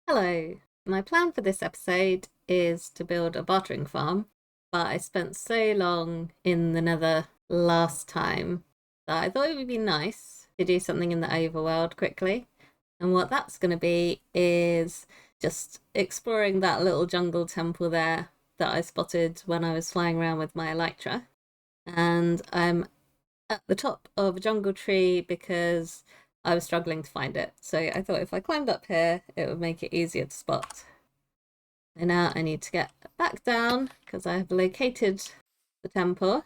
Hello. My plan for this episode is to build a bartering farm, but I spent so long in the nether last time that I thought it would be nice to do something in the overworld quickly. And what that's going to be is just exploring that little jungle temple there that I spotted when I was flying around with my elytra. And I'm at the top of a jungle tree because I was struggling to find it. So I thought if I climbed up here, it would make it easier to spot. And now I need to get back down because I have located the temple.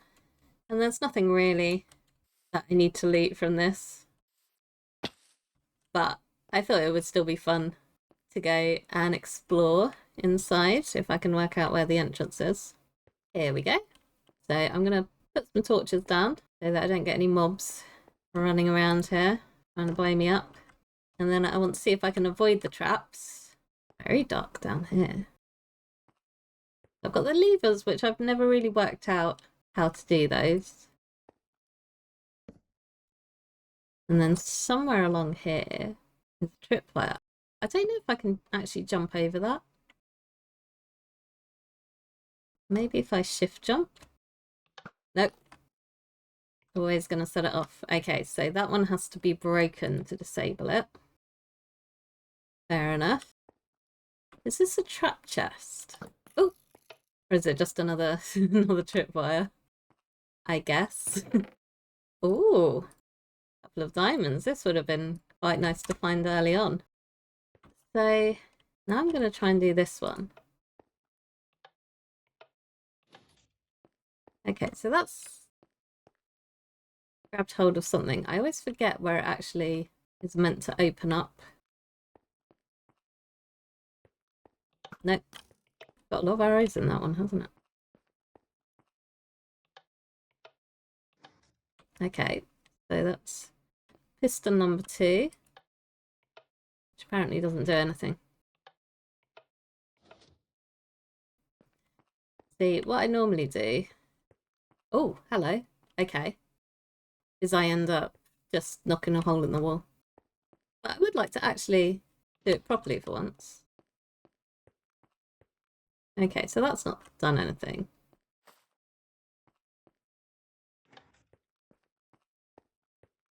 And there's nothing really that I need to loot from this. But I thought it would still be fun to go and explore inside if I can work out where the entrance is. Here we go. So I'm going to put some torches down so that I don't get any mobs running around here trying to blow me up. And then I want to see if I can avoid the traps. Very dark down here. I've got the levers, which I've never really worked out how to do those. And then somewhere along here is a tripwire. I don't know if I can actually jump over that. Maybe if I shift jump. Nope. Always going to set it off. Okay, so that one has to be broken to disable it. Fair enough. Is this a trap chest? Oh, or is it just another tripwire? I guess. Ooh, a couple of diamonds. This would have been quite nice to find early on. So now I'm going to try and do this one. Okay, so that's grabbed hold of something. I always forget where it actually is meant to open up. Nope. Got a lot of arrows in that one, hasn't it? Okay, so that's piston number 2, which apparently doesn't do anything. See, what I normally do... Oh, hello. Okay. Is I end up just knocking a hole in the wall. But I would like to actually do it properly for once. Okay, so that's not done anything.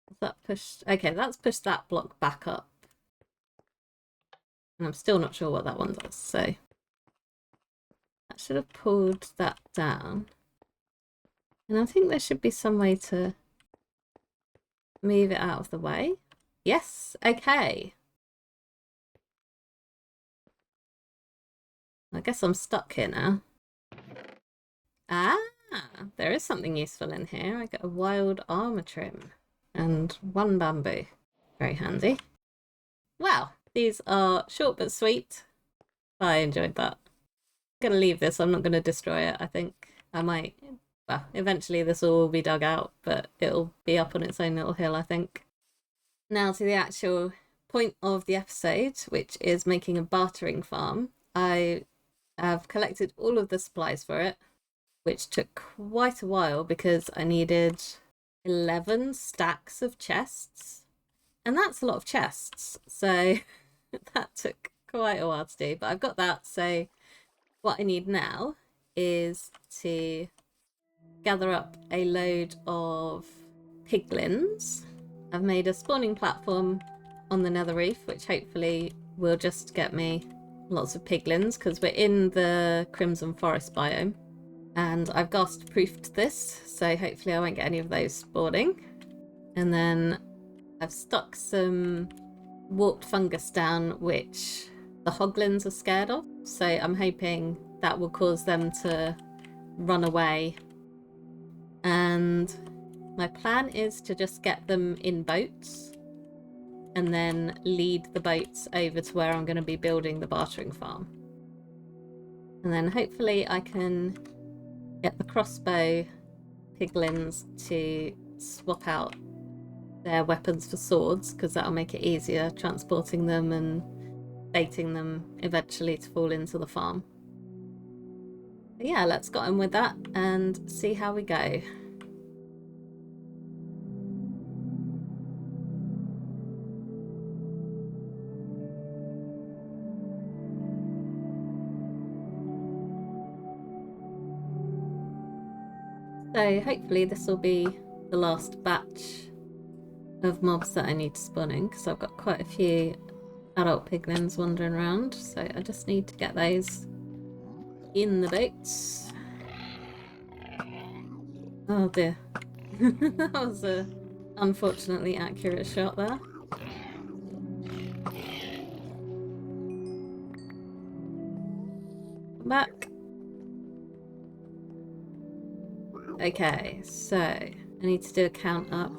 Is that pushed? Okay, that's pushed that block back up. And I'm still not sure what that one does, so... That should have pulled that down. And I think there should be some way to move it out of the way. Yes, okay. I guess I'm stuck here now. Ah, there is something useful in here. I get a wild armor trim and 1 bamboo. Very handy. Wow, these are short but sweet. I enjoyed that. I'm gonna leave this. I'm not gonna destroy it. I think I might. Well, eventually this will all be dug out, but it'll be up on its own little hill, I think. Now to the actual point of the episode, which is making a bartering farm. I have collected all of the supplies for it, which took quite a while because I needed 11 stacks of chests. And that's a lot of chests, so that took quite a while to do. But I've got that, so what I need now is to gather up a load of piglins. I've made a spawning platform on the nether reef, which hopefully will just get me lots of piglins because we're in the Crimson Forest biome. And I've ghast proofed this, so hopefully I won't get any of those spawning. And then I've stuck some warped fungus down, which the hoglins are scared of. So I'm hoping that will cause them to run away. And my plan is to just get them in boats and then lead the boats over to where I'm going to be building the bartering farm. And then hopefully I can get the crossbow piglins to swap out their weapons for swords, because that'll make it easier transporting them and baiting them eventually to fall into the farm. But yeah, let's get on with that and see how we go. So hopefully this will be the last batch of mobs that I need to spawn in, because I've got quite a few adult piglins wandering around, so I just need to get those in the boats. Oh dear. That was a unfortunately accurate shot there. Come back. Okay, so I need to do a count up.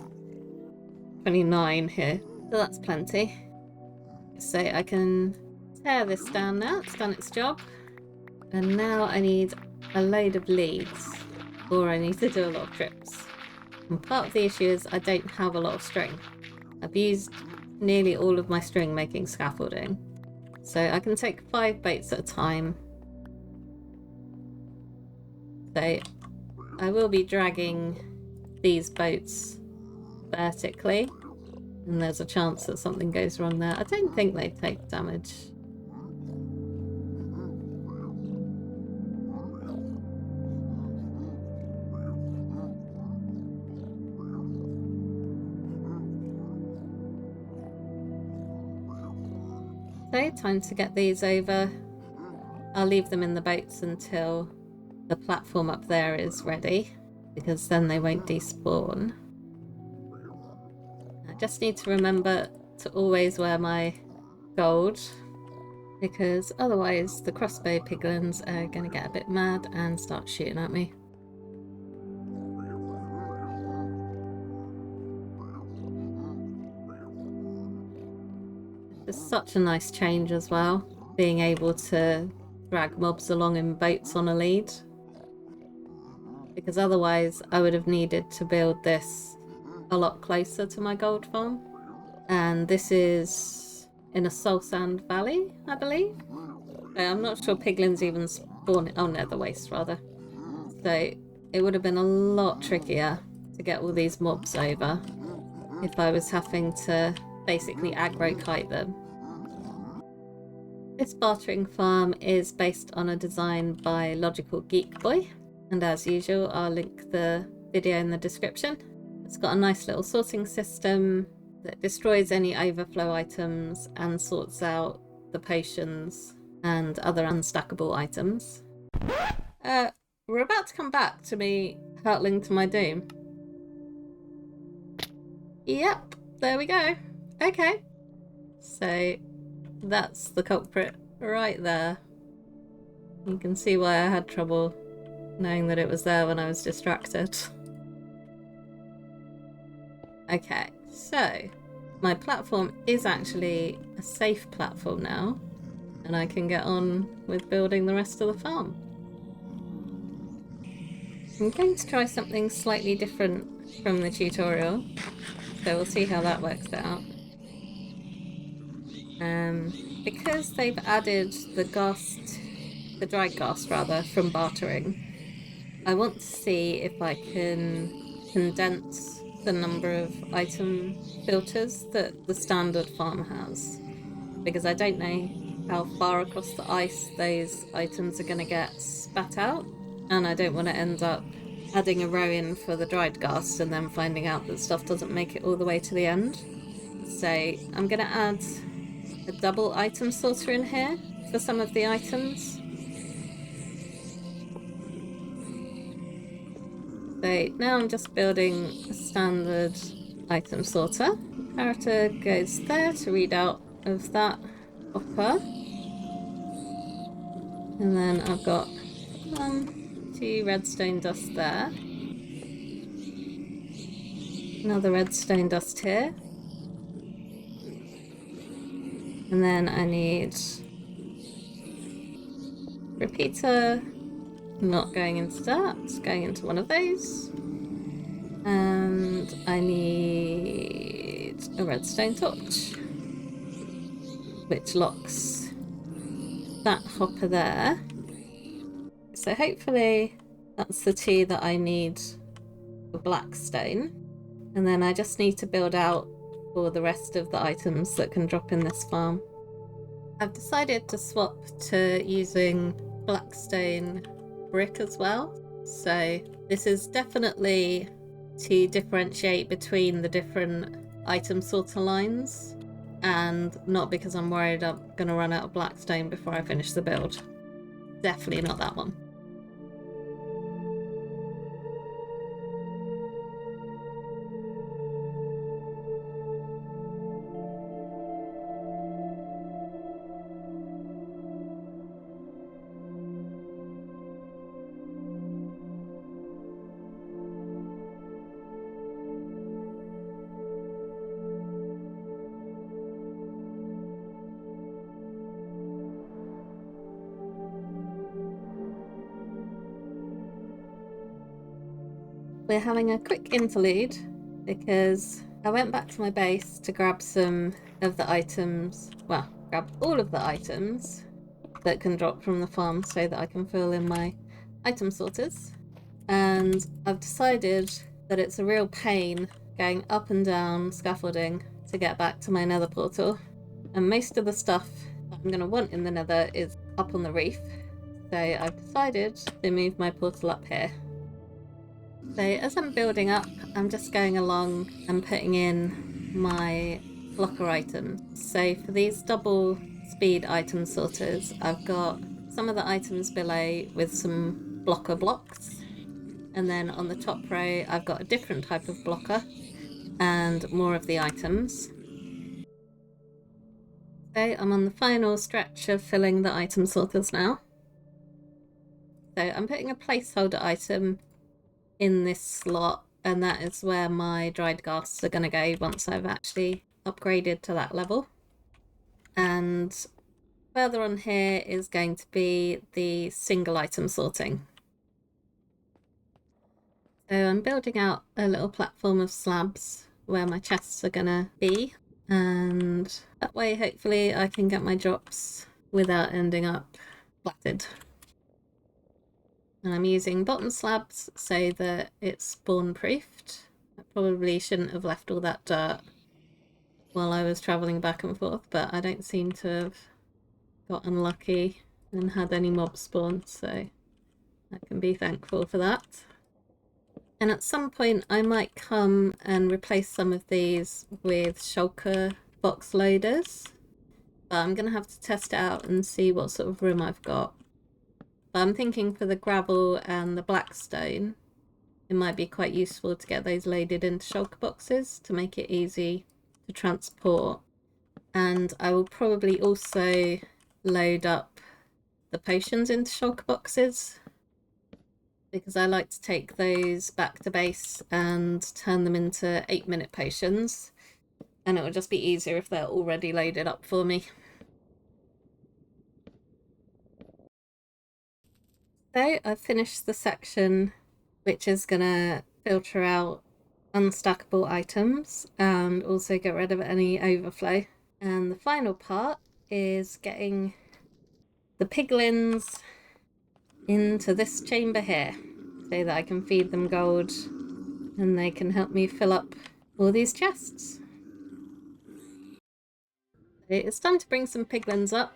29 here, so that's plenty. So I can tear this down now, it's done its job. And now I need a load of leads, or I need to do a lot of trips. And part of the issue is I don't have a lot of string. I've used nearly all of my string making scaffolding. So I can take 5 boats at a time. So I will be dragging these boats vertically, and there's a chance that something goes wrong there. I don't think they take damage. So time to get these over. I'll leave them in the boats until the platform up there is ready, because then they won't despawn. I just need to remember to always wear my gold, because otherwise the crossbow piglins are going to get a bit mad and start shooting at me. It's such a nice change as well, being able to drag mobs along in boats on a lead, because otherwise I would have needed to build this a lot closer to my gold farm, and this is in a soul sand valley, I believe. I'm not sure piglins even spawn. Oh, nether waste rather. So it would have been a lot trickier to get all these mobs over if I was having to basically aggro kite them. This bartering farm is based on a design by Logical Geek Boy, and as usual I'll link the video in the description. It's got a nice little sorting system that destroys any overflow items and sorts out the potions and other unstackable items. We're about to come back to me hurtling to my doom. Yep, there we go. Okay, so that's the culprit right there. You can see why I had trouble knowing that it was there when I was distracted. Okay, so my platform is actually a safe platform now, and I can get on with building the rest of the farm. I'm going to try something slightly different from the tutorial, so we'll see how that works out. Because they've added the dried ghast rather, from bartering, I want to see if I can condense the number of item filters that the standard farm has, because I don't know how far across the ice those items are going to get spat out, and I don't want to end up adding a row in for the dried ghast and then finding out that stuff doesn't make it all the way to the end. So I'm going to add a double item sorter in here for some of the items. So now I'm just building a standard item sorter. Character goes there to read out of that hopper. And then I've got 2 redstone dust there. Another redstone dust here. And then I need repeater. Not going into that, it's going into one of those. And I need a redstone torch, which locks that hopper there. So hopefully that's the 2 that I need for blackstone. And then I just need to build out for the rest of the items that can drop in this farm. I've decided to swap to using blackstone brick as well. So This is definitely to differentiate between the different item sorter lines, and not because I'm worried I'm going to run out of blackstone before I finish the build. Definitely not that one. We're having a quick interlude because I went back to my base to grab some of the items, well, grab all of the items that can drop from the farm so that I can fill in my item sorters. And I've decided that it's a real pain going up and down scaffolding to get back to my nether portal. And most of the stuff that I'm going to want in the nether is up on the reef. So I've decided to move my portal up here. So as I'm building up, I'm just going along and putting in my blocker items. So for these double speed item sorters, I've got some of the items below with some blocker blocks. And then on the top row, I've got a different type of blocker and more of the items. So I'm on the final stretch of filling the item sorters now. So I'm putting a placeholder item in this slot, and that is where my dried ghasts are going to go once I've actually upgraded to that level. And further on here is going to be the single item sorting. So I'm building out a little platform of slabs where my chests are going to be, and that way hopefully I can get my drops without ending up flatted. And I'm using bottom slabs so that it's spawn proofed. I probably shouldn't have left all that dirt while I was travelling back and forth, but I don't seem to have got unlucky and had any mob spawn, so I can be thankful for that. And at some point I might come and replace some of these with shulker box loaders, but I'm going to have to test it out and see what sort of room I've got. But I'm thinking for the gravel and the blackstone, it might be quite useful to get those loaded into shulker boxes to make it easy to transport. And I will probably also load up the potions into shulker boxes, because I like to take those back to base and turn them into 8-minute potions, and it will just be easier if they're already loaded up for me. So I've finished the section which is going to filter out unstackable items and also get rid of any overflow. And the final part is getting the piglins into this chamber here so that I can feed them gold and they can help me fill up all these chests. It's time to bring some piglins up.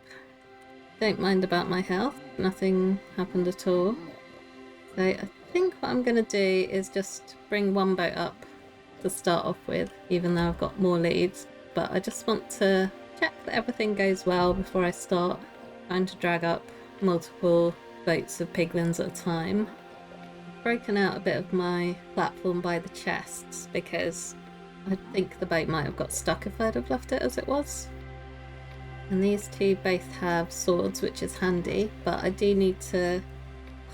Don't mind about my health, nothing happened at all. So I think what I'm going to do is just bring one boat up to start off with, even though I've got more leads. But I just want to check that everything goes well before I start trying to drag up multiple boats of piglins at a time. I've broken out a bit of my platform by the chests because I think the boat might have got stuck if I'd have left it as it was. And these two both have swords, which is handy, but I do need to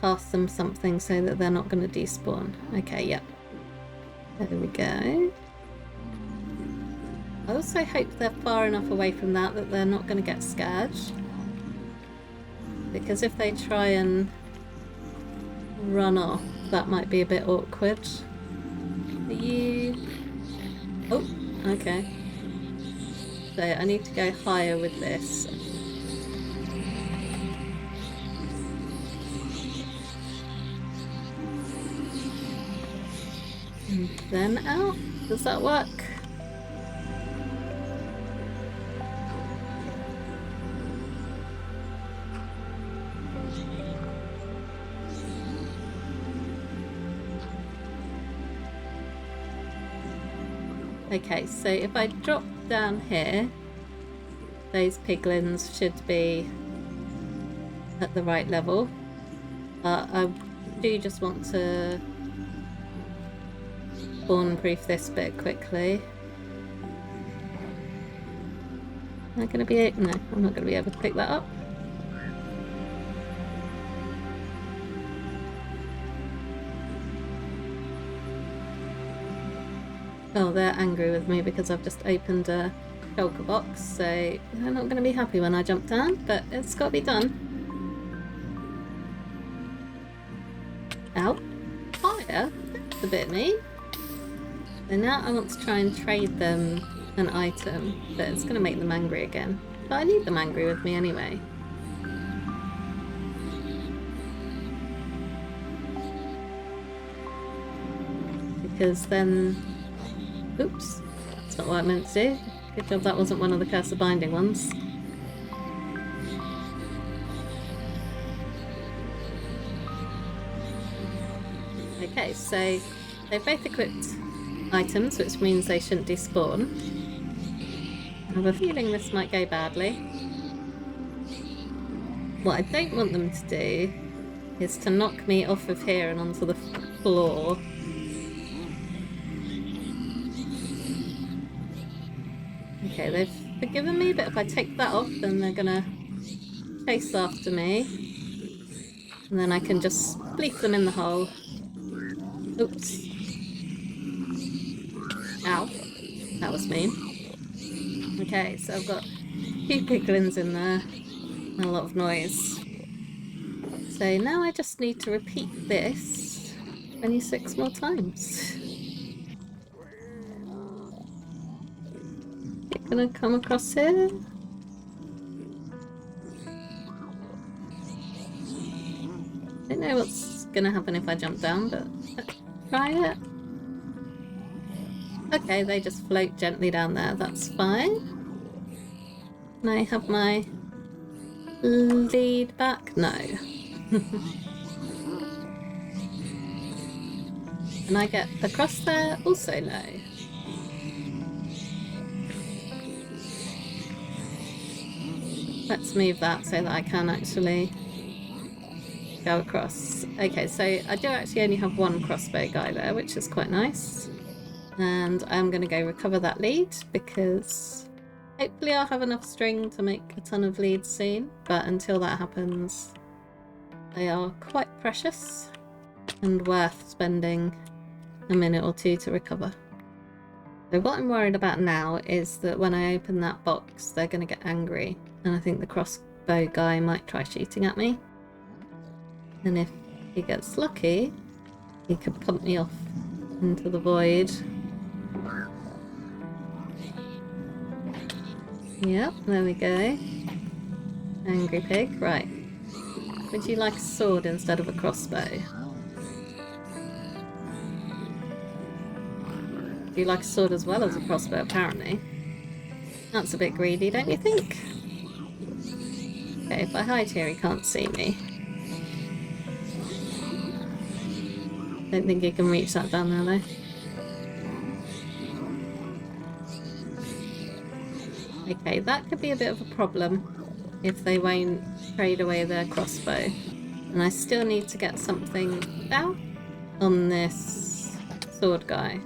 cast them something so that they're not going to despawn. Okay, yep. There we go. I also hope they're far enough away from that they're not going to get scared. Because if they try and run off, that might be a bit awkward. Are you... Oh, okay. So I need to go higher with this. And then out. Does that work? Okay, so if I drop down here, those piglins should be at the right level. But I do just want to spawn-proof this bit quickly. Am I going to be... No, I'm not going to be able to pick that up. Oh, they're angry with me because I've just opened a shulker box, so they're not going to be happy when I jump down, but it's got to be done. Ow. Fire? That's a bit mean. So now I want to try and trade them an item, but it's going to make them angry again. But I need them angry with me anyway. Because then... Oops, that's not what I meant to do. Good job that wasn't one of the Curse of Binding ones. Okay, so they've both equipped items, which means they shouldn't despawn. I have a feeling this might go badly. What I don't want them to do is to knock me off of here and onto the floor. Okay, they've forgiven me, but if I take that off, then they're gonna chase after me. And then I can just bleep them in the hole. Oops. Ow. That was mean. Okay, so I've got 2 piglins in there and a lot of noise. So now I just need to repeat this 26 more times. You're gonna come across here. I don't know what's gonna happen if I jump down, but let's try it. Okay, they just float gently down there, that's fine. Can I have my lead back? No. Can I get across there? Also no. Let's move that so that I can actually go across. Okay, so I do actually only have one crossbow guy there, which is quite nice. And I'm going to go recover that lead because hopefully I'll have enough string to make a ton of leads soon. But until that happens, they are quite precious and worth spending a minute or two to recover. So what I'm worried about now is that when I open that box, they're going to get angry. And I think the crossbow guy might try shooting at me. And if he gets lucky, he could pump me off into the void. Yep, there we go. Angry pig, right. Would you like a sword instead of a crossbow? Do you like a sword as well as a crossbow, apparently? That's a bit greedy, don't you think? Okay, if I hide here, he can't see me. Don't think he can reach that down there, though. Okay, that could be a bit of a problem if they won't trade away their crossbow. And I still need to get something down on this sword guy.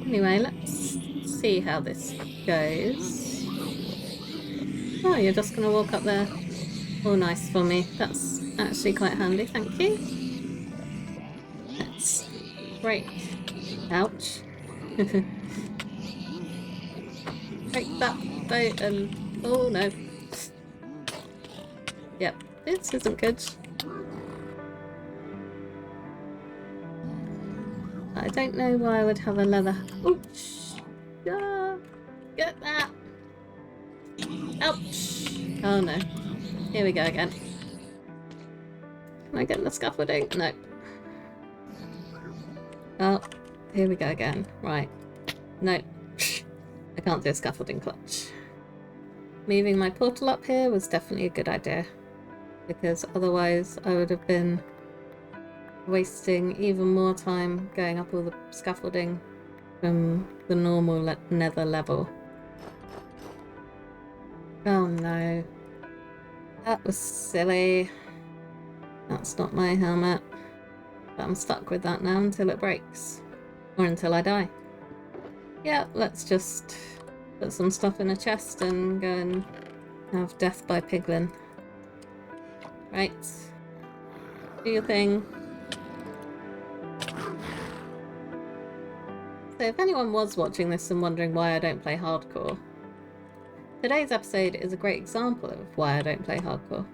Anyway, let's see how this goes. Oh, you're just going to walk up there. Oh, nice for me. That's actually quite handy, thank you. Let's break. Ouch. Break that boat and... Oh, no. Yep, this isn't good. I don't know why I would have a leather... Ouch! Ah, get that! Ouch! Oh no. Here we go again. Can I get the scaffolding? No. Oh, here we go again. Right. No, I can't do a scaffolding clutch. Moving my portal up here was definitely a good idea, because otherwise I would have been wasting even more time going up all the scaffolding from the normal nether level. Oh no. That was silly. That's not my helmet. But I'm stuck with that now until it breaks. Or until I die. Yeah, let's just put some stuff in a chest and go and have death by Piglin. Right. Do your thing. So if anyone was watching this and wondering why I don't play hardcore, today's episode is a great example of why I don't play hardcore.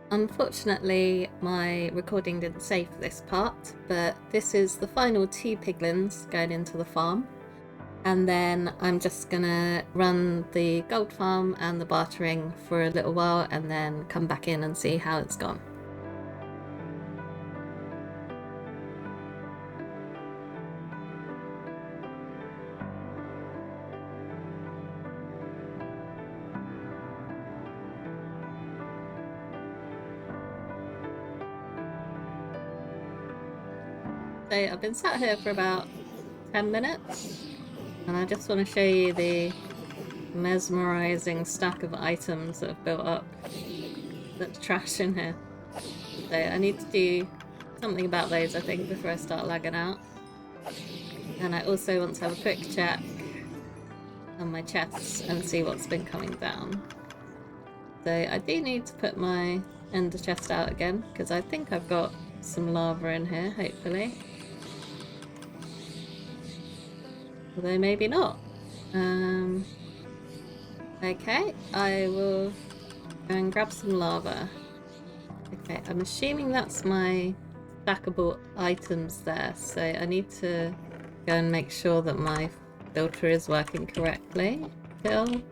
Unfortunately, my recording didn't save this part, but this is the final 2 piglins going into the farm. And then I'm just gonna run the gold farm and the bartering for a little while and then come back in and see how it's gone. So I've been sat here for about 10 minutes and I just want to show you the mesmerizing stack of items that have built up that's trash in here. So I need to do something about those, I think, before I start lagging out. And I also want to have a quick check on my chests and see what's been coming down. So I do need to put my ender chest out again because I think I've got some lava in here, hopefully. Although maybe not. Okay, I will go and grab some lava. Okay, I'm assuming that's my stackable items there, so I need to go and make sure that my filter is working correctly. I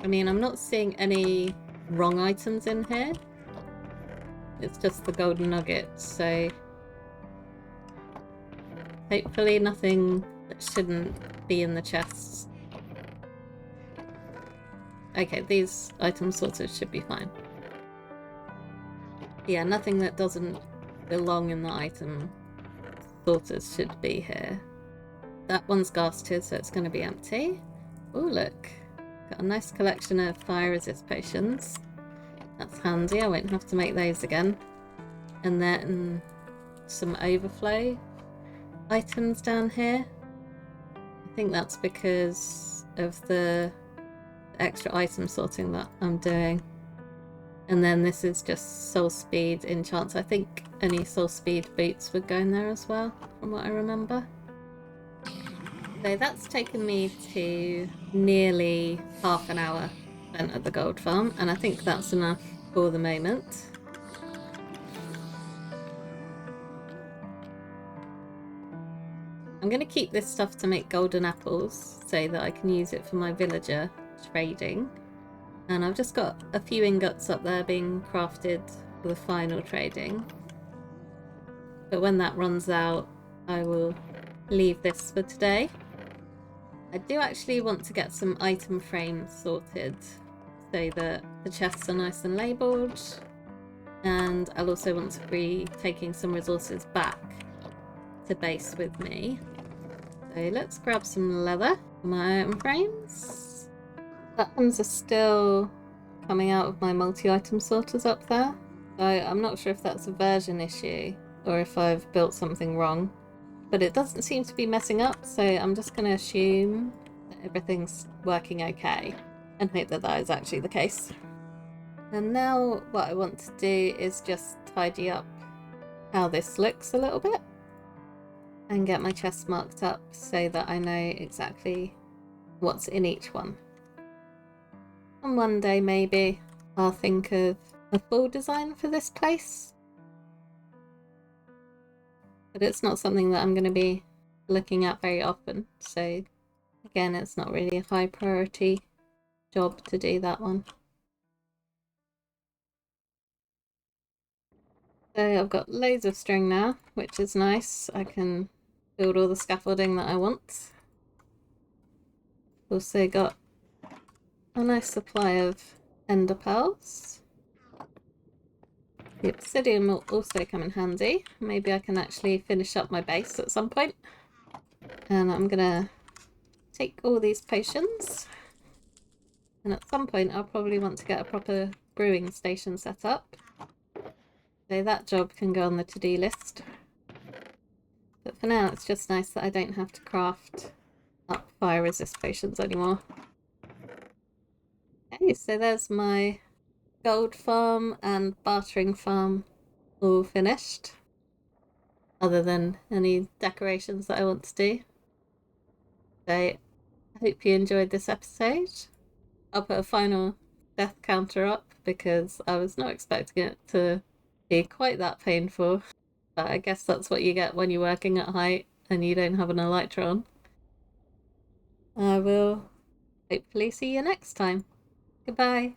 mean, I'm not seeing any wrong items in here. It's just the golden nuggets, so hopefully nothing that shouldn't be in the chests. Okay, these item sorters should be fine. Yeah, nothing that doesn't belong in the item sorters should be here. That one's ghasted, so it's going to be empty. Oh, look. Got a nice collection of fire resist potions. That's handy, I won't have to make those again. And then some overflow items down here. I think that's because of the extra item sorting that I'm doing. And then this is just soul speed enchants. I think any soul speed boots would go in there as well, from what I remember. So that's taken me to nearly half an hour spent at the gold farm, and I think that's enough for the moment. I'm going to keep this stuff to make golden apples so that I can use it for my villager trading. And I've just got a few ingots up there being crafted for the final trading. But when that runs out, I will leave this for today. I do actually want to get some item frames sorted so that the chests are nice and labelled. And I'll also want to be taking some resources back to base with me. So let's grab some leather for my item frames. Buttons are still coming out of my multi-item sorters up there. So I'm not sure if that's a version issue or if I've built something wrong. But it doesn't seem to be messing up, so I'm just going to assume that everything's working okay and hope that that is actually the case. And now what I want to do is just tidy up how this looks a little bit and get my chests marked up so that I know exactly what's in each one. And one day maybe I'll think of a full design for this place. But it's not something that I'm going to be looking at very often, so again, it's not really a high priority job to do that one. So I've got loads of string now, which is nice. I can build all the scaffolding that I want. Also got a nice supply of ender pearls. The obsidian will also come in handy. Maybe I can actually finish up my base at some point. And I'm gonna take all these potions. And at some point I'll probably want to get a proper brewing station set up. So that job can go on the to-do list. But for now it's just nice that I don't have to craft up fire resist potions anymore. Okay, so there's my gold farm and bartering farm all finished. Other than any decorations that I want to do. So I hope you enjoyed this episode. I'll put a final death counter up because I was not expecting it to be quite that painful. But I guess that's what you get when you're working at height and you don't have an elytra on. I will hopefully see you next time. Goodbye.